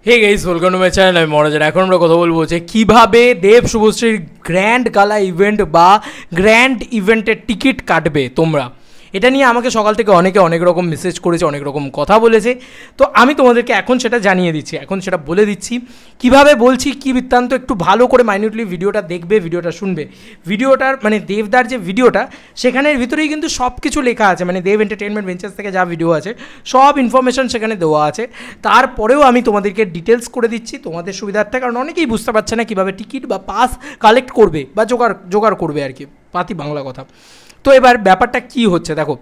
Hey guys, welcome to my channel. আমি মনোজ। এখন আমরা কথা বলবো যে কীভাবে দেব শুভশ্রীর গ্র্যান্ড গালা ইভেন্ট বা গ্র্যান্ড ইভেন্টের টিকিট কাটবে তোমরা। এটা নিয়ে আমাকে সকাল থেকে অনেকে অনেক রকম মেসেজ করেছে, অনেক রকম কথা বলেছে। তো আমি তোমাদেরকে এখন সেটা জানিয়ে দিচ্ছি, এখন সেটা বলে দিচ্ছি কিভাবে বলছি, কী বৃত্তান্ত। একটু ভালো করে মাইনিউটলি ভিডিওটা দেখবে, ভিডিওটা শুনবে। ভিডিওটার মানে দেবদার যে ভিডিওটা, সেখানের ভিতরেই কিন্তু সব কিছু লেখা আছে, মানে দেব এন্টারটেনমেন্ট ভেঞ্চার্স থেকে যা ভিডিও আছে সব ইনফরমেশন সেখানে দেওয়া আছে। তারপরেও আমি তোমাদেরকে ডিটেলস করে দিচ্ছি তোমাদের সুবিধার্থে, কারণ অনেকেই বুঝতে পারছে না কীভাবে টিকিট বা পাস কালেক্ট করবে বা জোগাড় করবে আর কি, পাতি বাংলা কথা। তো এবার ব্যাপারটা কি হচ্ছে দেখো।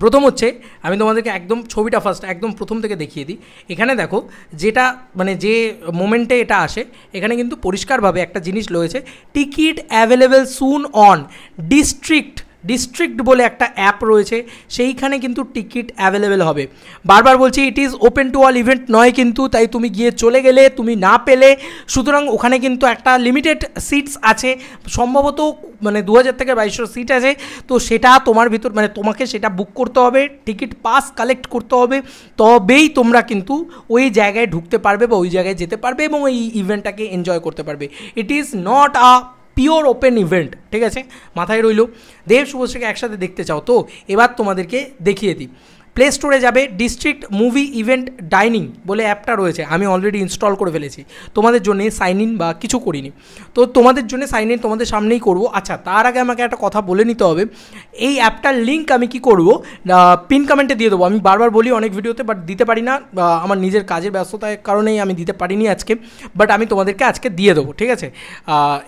প্রথম হচ্ছে আমি তোমাদেরকে একদম ছবিটা ফার্স্ট একদম প্রথম থেকে দেখিয়ে দিই। এখানে দেখো যেটা মানে যে মোমেন্টে এটা আসে, এখানে কিন্তু পরিষ্কারভাবে একটা জিনিস রয়েছে, ticket available soon on district বলে একটা অ্যাপ রয়েছে, সেইখানে কিন্তু টিকিট অ্যাভেলেবেল হবে। বারবার বলছি, it is open to all event নয় কিন্তু, তাই তুমি গিয়ে চলে গেলে তুমি না পেলে, সুতরাং ওখানে কিন্তু একটা লিমিটেড সিটস আছে, সম্ভবত মানে 2000 থেকে 2200 সিট আছে। তো সেটা তোমার ভিতর মানে তোমাকে সেটা বুক করতে হবে, টিকিট পাস কালেক্ট করতে হবে, তবেই তোমরা কিন্তু ওই জায়গায় ঢুকতে পারবে বা ওই জায়গায় যেতে পারবে এবং ওই ইভেন্টটাকে এনজয় করতে পারবে। It is not a pure open event, ঠিক আছে, মাথায় রইল। দেব শুভশ্রীকে একসাথে দেখতে চাও তো এবার তোমাদেরকে দেখিয়ে দিই। প্লে স্টোরে যাবে, ডিস্ট্রিক্ট মুভি ইভেন্ট ডাইনিং বলে অ্যাপটা রয়েছে, আমি অলরেডি ইনস্টল করে ফেলেছি তোমাদের জন্য, সাইন ইন বা কিছু করিনি। তো তোমাদের জন্য সাইন ইন তোমাদের সামনেই করব। আচ্ছা, তার আগে আমাকে একটা কথা বলে নিতে হবে, এই অ্যাপটার লিঙ্ক আমি কি করব, পিন কমেন্টে দিয়ে দেবো। আমি বারবার বলি অনেক ভিডিওতে, বাট দিতে পারি না, আমার নিজের কাজের ব্যস্ততার কারণেই আমি দিতে পারিনি আজকে, বাট আমি তোমাদেরকে আজকে দিয়ে দেবো, ঠিক আছে,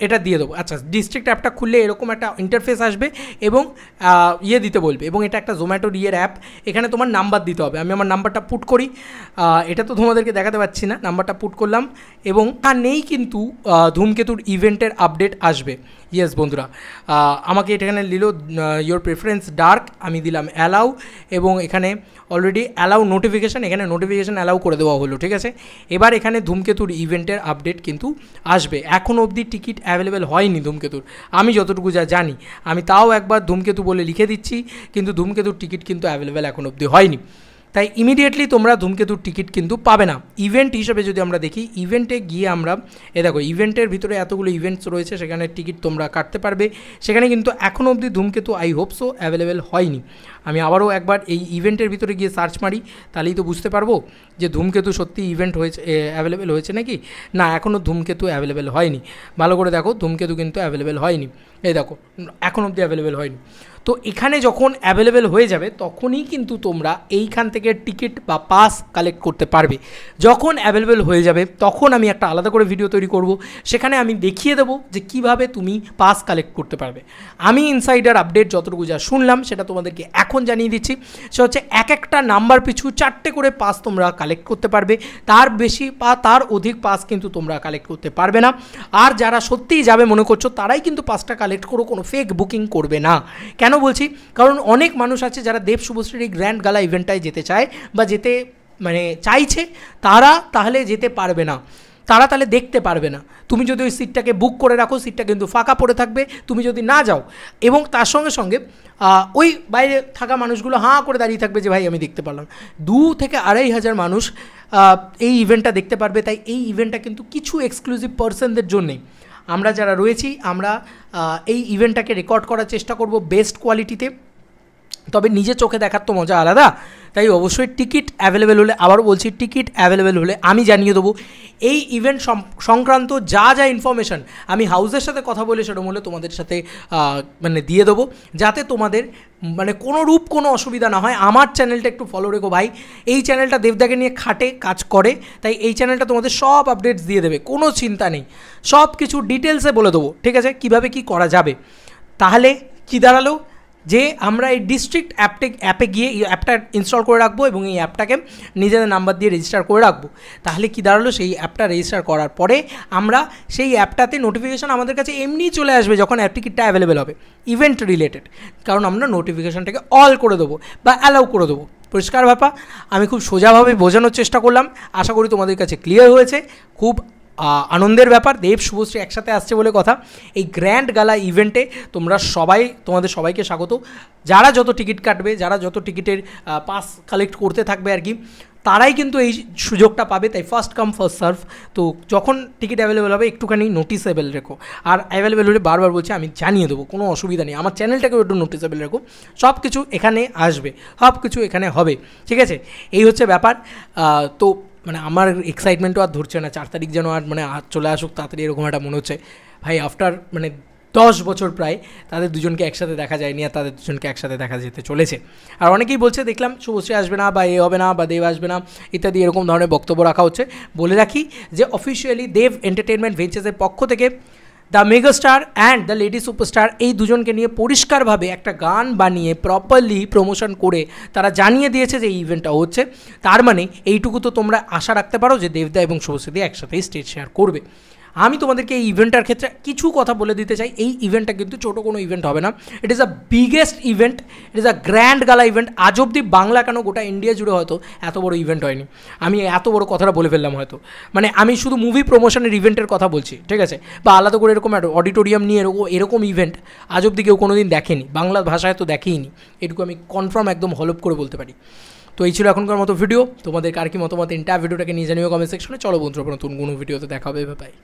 এটা দিয়ে দেবো। আচ্ছা, ডিস্ট্রিক্ট অ্যাপটা খুললে এরকম একটা ইন্টারফেস আসবে এবং দিতে বলবে, এবং এটা একটা জোম্যাটোর অ্যাপ। এখানে তোমার নাম্বার দিতে হবে। আমি আমার নাম্বারটা পুট করি, এটা তো তোমাদেরকে দেখাতে পাচ্ছি না, নাম্বারটা পুট করলাম এবং নেই কিন্তু ধূমকেতুর ইভেন্টের আপডেট আসবে। ইয়েস বন্ধুরা, আমাকে এখানে নিল ইয়োর প্রেফারেন্স ডার্ক, আমি দিলাম অ্যালাউ এবং এখানে অলরেডি অ্যালাউ নোটিফিকেশান, এখানে নোটিফিকেশান অ্যালাউ করে দেওয়া হলো, ঠিক আছে। এবার এখানে ধূমকেতুর ইভেন্টের আপডেট কিন্তু আসবে। এখন অবধি টিকিট অ্যাভেলেবেল হয়নি ধূমকেতুর, আমি যতটুকু যা জানি। আমি তাও একবার ধূমকেতু বলে লিখে দিচ্ছি, কিন্তু ধূমকেতুর টিকিট কিন্তু অ্যাভেলেবেল এখন অবধি হয়নি। তাই ইমিডিয়েটলি তোমরা ধূমকেতুর টিকিট কিন্তু পাবে না। ইভেন্ট হিসেবে যদি আমরা দেখি, ইভেন্টে গিয়ে আমরা দেখো ইভেন্টের ভিতরে এতগুলো ইভেন্টস রয়েছে, সেখানে টিকিট তোমরা কাটতে পারবে। সেখানে কিন্তু এখনও অবধি ধূমকেতু আই হোপ সো অ্যাভেলেবেল হয়নি। আমি আবারও একবার এই ইভেন্টের ভিতরে গিয়ে সার্চ মারি, তাহলেই তো বুঝতে পারবো যে ধূমকেতু সত্যি ইভেন্ট হয়েছে, অ্যাভেলেবেল হয়েছে নাকি না। এখনও ধূমকেতু অ্যাভেলেবেল হয়নি, ভালো করে দেখো, ধূমকেতু কিন্তু অ্যাভেলেবেল হয়নি। এই দেখো এখন অবধি অ্যাভেলেবেল হয়নি। তো এখানে যখন অ্যাভেলেবেল হয়ে যাবে তখনই কিন্তু তোমরা এইখান থেকে টিকিট বা পাস কালেক্ট করতে পারবে। যখন অ্যাভেলেবেল হয়ে যাবে তখন আমি একটা আলাদা করে ভিডিও তৈরি করব, সেখানে আমি দেখিয়ে দেবো যে কিভাবে তুমি পাস কালেক্ট করতে পারবে। আমি ইনসাইডার আপডেট যতটুকু যা শুনলাম সেটা তোমাদেরকে এখন জানিয়ে দিচ্ছি। সে হচ্ছে এক একটা নাম্বার পিছু 4টে করে পাস তোমরা কালেক্ট করতে পারবে, তার বেশি বা তার অধিক পাস কিন্তু তোমরা কালেক্ট করতে পারবে না। আর যারা সত্যিই যাবে মনে করছো তারাই কিন্তু পাসটা কালেক্ট করো, কোনো ফেক বুকিং করবে না। কেন বলছি, কারণ অনেক মানুষ আছে যারা দেব শুভশ্রীর এই গ্র্যান্ড গালা ইভেন্টটায় যেতে চায় বা যেতে মানে চাইছে, তারা তাহলে যেতে পারবে না, তারা তাহলে দেখতে পারবে না। তুমি যদি ওই সিটটাকে বুক করে রাখো, সিটটা কিন্তু ফাঁকা পড়ে থাকবে তুমি যদি না যাও, এবং তার সঙ্গে সঙ্গে ওই বাইরে থাকা মানুষগুলো হাঁ করে দাঁড়িয়ে থাকবে যে ভাই আমি দেখতে পারলাম। 2 থেকে 2,500 মানুষ এই ইভেন্টটা দেখতে পারবে। তাই এই ইভেন্টটা কিন্তু কিছু এক্সক্লুসিভ পার্সনদের জন্যেই। আমরা যারা রয়েছি আমরা এই ইভেন্টটাকে রেকর্ড করার চেষ্টা করব বেস্ট কোয়ালিটিতে, তবে নিজে চোখে দেখার তো মজা আলাদা। তাই অবশ্যই টিকিট অ্যাভেলেবেল হলে, আবারও বলছি, টিকিট অ্যাভেলেবেল হলে আমি জানিয়ে দেবো এই ইভেন্ট সংক্রান্ত যা যা ইনফরমেশান আমি হাউসের সাথে কথা বলে সেরকম হলে তোমাদের সাথে মানে দিয়ে দেবো, যাতে তোমাদের মানে কোনো অসুবিধা না হয়। আমার চ্যানেলটা একটু ফলো রেখো ভাই, এই চ্যানেলটা দেবদাকে নিয়ে খাটে কাজ করে, তাই এই চ্যানেলটা তোমাদের সব আপডেটস দিয়ে দেবে, কোনো চিন্তা নেই, সব কিছু ডিটেলসে বলে দেবো, ঠিক আছে, কীভাবে কী করা যাবে। তাহলে কী দাঁড়ালো যে আমরা এই ডিস্ট্রিক্ট অ্যাপে গিয়ে এই অ্যাপটা ইনস্টল করে রাখবো এবং এই অ্যাপটাকে নিজেদের নাম্বার দিয়ে রেজিস্টার করে রাখবো। তাহলে কি দাঁড়ালো, সেই অ্যাপটা রেজিস্টার করার পরে আমরা সেই অ্যাপটাতে নোটিফিকেশান আমাদের কাছে এমনিই চলে আসবে যখন অ্যাপ টিকিটটা অ্যাভেলেবেল হবে ইভেন্ট রিলেটেড, কারণ আমরা নোটিফিকেশানটাকে অল করে দেবো বা অ্যালাউ করে দেবো। পরিষ্কার ব্যাপার, আমি খুব সোজাভাবে বোঝানোর চেষ্টা করলাম, আশা করি তোমাদের কাছে ক্লিয়ার হয়েছে। খুব আনন্দের ব্যাপার, দেব শুভশ্রী একসাথে আসছে বলে কথা। এই গ্র্যান্ড গালা ইভেন্টে তোমাদের সবাইকে স্বাগত। যারা যত টিকিট কাটবে, যারা যত টিকিটের পাস কালেক্ট করতে থাকবে আর কি, তারাই কিন্তু এই সুযোগটা পাবে, তাই ফার্স্ট কাম ফার্স্ট সার্ভ। তো যখন টিকিট অ্যাভেলেবেল হবে একটুখানি নোটিসেবল রেখো, আর অ্যাভেলেবেল হলে বারবার বলছি আমি জানিয়ে দেবো, কোনো অসুবিধা নেই। আমার চ্যানেলটাকেও একটু নোটিসেবল রেখো, সব কিছু এখানে আসবে, সব কিছু এখানে হবে, ঠিক আছে? এই হচ্ছে ব্যাপার। তো মানে আমার এক্সাইটমেন্টও আর ধরছে না, 4 তারিখ যেন আর মানে চলে আসুক তাড়াতাড়ি, এরকম একটা মনে হচ্ছে ভাই। আফটার মানে 10 বছর প্রায় তাদের দুজনকে একসাথে দেখা যায়নি, আর তাদের দুজনকে একসাথে দেখা যেতে চলেছে। আর অনেকেই বলছে, দেখলাম শুভশ্রী আসবে না, বা এ হবে না, বা দেব আসবে না ইত্যাদি এরকম ধরনের বক্তব্য রাখা হচ্ছে। বলে রাখি যে অফিসিয়ালি দেব এন্টারটেনমেন্ট ভেঞ্চার্সের পক্ষ থেকে the megastar and the lady superstar এই দুজনকে নিয়ে পরিষ্কারভাবে একটা গান বানিয়ে প্রপারলি প্রমোশন করে তারা জানিয়ে দিয়েছে যে এই ইভেন্টটা হচ্ছে। তার মানে এইটুকু তো তোমরা আশা রাখতে পারো যে দেবদা এবং শুভশ্রী একসাথেই স্টেজ শেয়ার করবে। আমি তোমাদেরকে এই ইভেন্টটার ক্ষেত্রে কিছু কথা বলে দিতে চাই। এই ইভেন্টটা কিন্তু ছোটো কোনো ইভেন্ট হবে না, it is a biggest event, it is a grand gala event. আজ অব্দি বাংলা কেন গোটা ইন্ডিয়া জুড়ে হয়তো এত বড় ইভেন্ট হয়নি। আমি এত বড় কথাটা বলে ফেললাম হয়তো, মানে আমি শুধু মুভি প্রমোশনের ইভেন্টের কথা বলছি, ঠিক আছে? বা আলাদা করে এরকম অডিটোরিয়াম নিয়ে এরকম ইভেন্ট আজ অব্দি কেউ কোনো দিন দেখেনি, বাংলা ভাষায় তো দেখেইনি, এটুকু আমি কনফার্ম একদম হলপ করে বলতে পারি। তো এই ছিল এখনকার মতো ভিডিও। তোমাদের কার কি মতামত এন্টায়ার ভিডিওটাকে নিয়ে জানিও কমেন্ট সেকশনে। চলো বন্ধুরা, নতুন কোনো ভিডিওতে দেখা হবে, বাই।